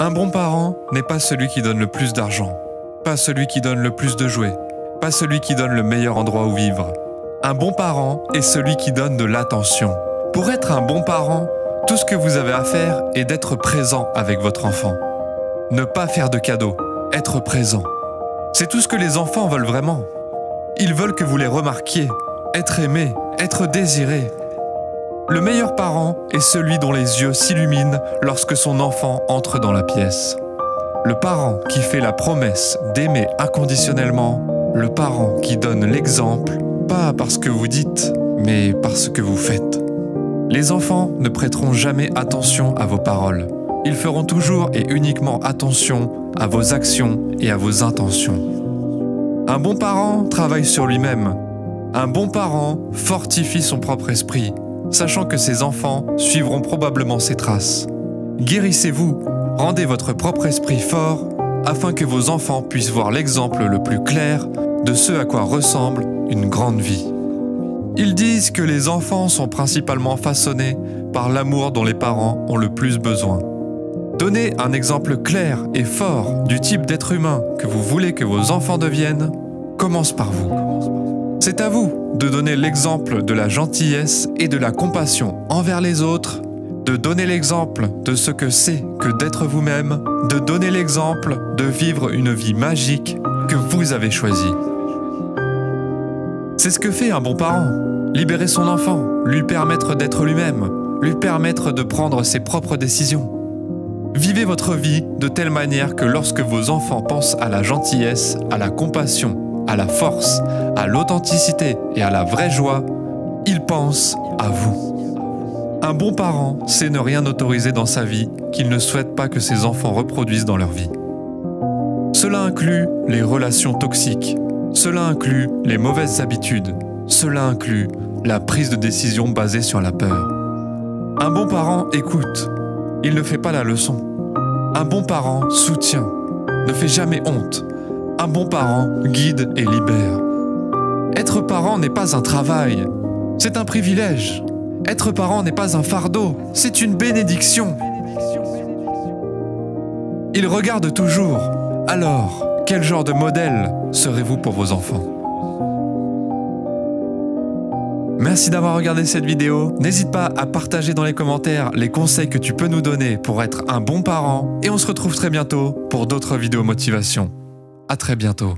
Un bon parent n'est pas celui qui donne le plus d'argent, pas celui qui donne le plus de jouets, pas celui qui donne le meilleur endroit où vivre. Un bon parent est celui qui donne de l'attention. Pour être un bon parent, tout ce que vous avez à faire est d'être présent avec votre enfant. Ne pas faire de cadeaux, être présent. C'est tout ce que les enfants veulent vraiment. Ils veulent que vous les remarquiez, être aimés, être désirés. Le meilleur parent est celui dont les yeux s'illuminent lorsque son enfant entre dans la pièce. Le parent qui fait la promesse d'aimer inconditionnellement, le parent qui donne l'exemple, pas parce que vous dites, mais parce que vous faites. Les enfants ne prêteront jamais attention à vos paroles. Ils feront toujours et uniquement attention à vos actions et à vos intentions. Un bon parent travaille sur lui-même. Un bon parent fortifie son propre esprit, sachant que ses enfants suivront probablement ses traces. Guérissez-vous, rendez votre propre esprit fort, afin que vos enfants puissent voir l'exemple le plus clair de ce à quoi ressemble une grande vie. Ils disent que les enfants sont principalement façonnés par l'amour dont les parents ont le plus besoin. Donnez un exemple clair et fort du type d'être humain que vous voulez que vos enfants deviennent, commence par vous. C'est à vous de donner l'exemple de la gentillesse et de la compassion envers les autres, de donner l'exemple de ce que c'est que d'être vous-même, de donner l'exemple de vivre une vie magique que vous avez choisie. C'est ce que fait un bon parent. Libérer son enfant, lui permettre d'être lui-même, lui permettre de prendre ses propres décisions. Vivez votre vie de telle manière que lorsque vos enfants pensent à la gentillesse, à la compassion, à la force, à l'authenticité et à la vraie joie, ils pensent à vous. Un bon parent sait ne rien autoriser dans sa vie qu'il ne souhaite pas que ses enfants reproduisent dans leur vie. Cela inclut les relations toxiques, cela inclut les mauvaises habitudes, cela inclut la prise de décision basée sur la peur. Un bon parent écoute, il ne fait pas la leçon. Un bon parent soutient, ne fait jamais honte. Un bon parent guide et libère. Être parent n'est pas un travail, c'est un privilège. Être parent n'est pas un fardeau, c'est une bénédiction. Ils regardent toujours. Alors, quel genre de modèle serez-vous pour vos enfants ? Merci d'avoir regardé cette vidéo. N'hésite pas à partager dans les commentaires les conseils que tu peux nous donner pour être un bon parent. Et on se retrouve très bientôt pour d'autres vidéos motivation. À très bientôt.